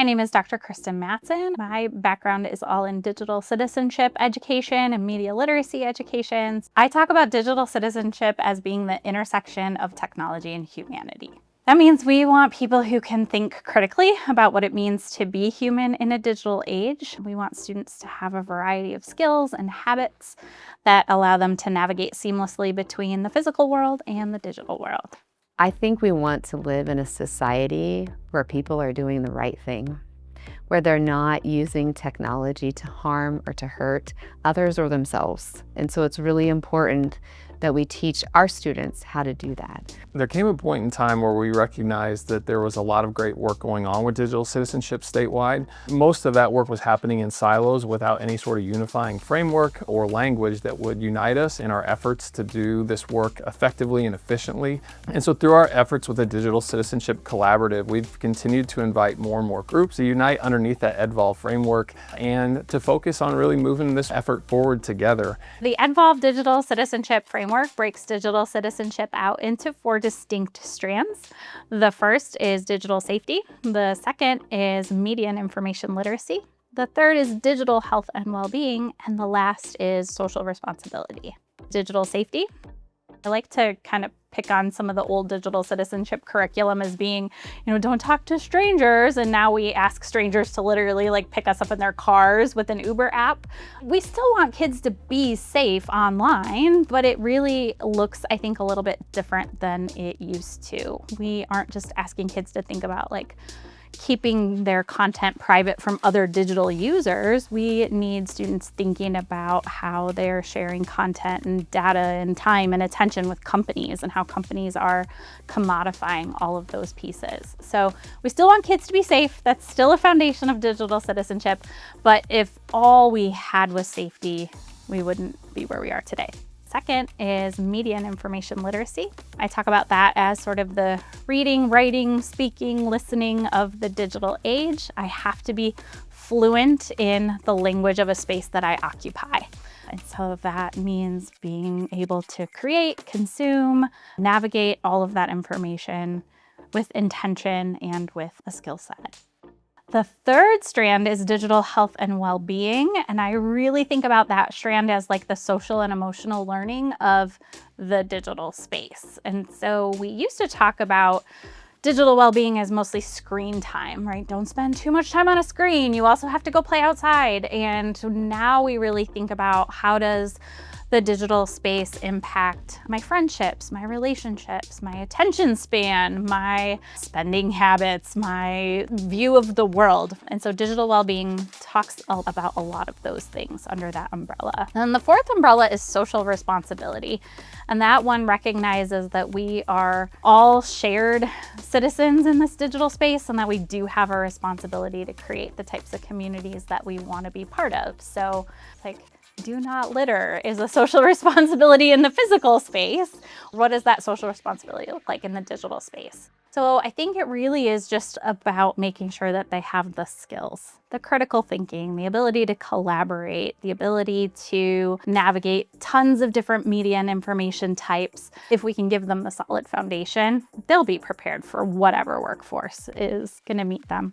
My name is Dr. Kristen Mattson. My background is all in digital citizenship education and media literacy education. I talk about digital citizenship as being the intersection of technology and humanity. That means we want people who can think critically about what it means to be human in a digital age. We want students to have a variety of skills and habits that allow them to navigate seamlessly between the physical world and the digital world. I think we want to live in a society where people are doing the right thing, where they're not using technology to harm or to hurt others or themselves. And so it's really important that we teach our students how to do that. There came a point in time where we recognized that there was a lot of great work going on with digital citizenship statewide. Most of that work was happening in silos without any sort of unifying framework or language that would unite us in our efforts to do this work effectively and efficiently. And so through our efforts with the Digital Citizenship Collaborative, we've continued to invite more and more groups to unite underneath that Edvolve Framework and to focus on really moving this effort forward together. The Edvolve Digital Citizenship Framework breaks digital citizenship out into 4 distinct strands. The first is digital safety. The second is media and information literacy. The third is digital health and well-being. And the last is social responsibility. Digital safety. I like to kind of pick on some of the old digital citizenship curriculum as being, don't talk to strangers. And now we ask strangers to literally pick us up in their cars with an Uber app. We still want kids to be safe online, but it really looks, I think, a little bit different than it used to. We aren't just asking kids to think about keeping their content private from other digital users. We need students thinking about how they're sharing content and data and time and attention with companies and how companies are commodifying all of those pieces. So we still want kids to be safe. That's still a foundation of digital citizenship. But if all we had was safety, we wouldn't be where we are today. Second is media and information literacy. I talk about that as sort of the reading, writing, speaking, listening of the digital age. I have to be fluent in the language of a space that I occupy. And so that means being able to create, consume, navigate all of that information with intention and with a skill set. The third strand is digital health and well-being, and I really think about that strand as the social and emotional learning of the digital space. And so we used to talk about digital well-being as mostly screen time, right? Don't spend too much time on a screen. You also have to go play outside. And now we really think about how does the digital space impact my friendships, my relationships, my attention span, my spending habits, my view of the world. And so digital well-being talks about a lot of those things under that umbrella. And the fourth umbrella is social responsibility. And that one recognizes that we are all shared citizens in this digital space and that we do have a responsibility to create the types of communities that we want to be part of. So do not litter is a social responsibility in the physical space. What does that social responsibility look like in the digital space? So I think it really is just about making sure that they have the skills, the critical thinking, the ability to collaborate, the ability to navigate tons of different media and information types. If we can give them the solid foundation, they'll be prepared for whatever workforce is going to meet them.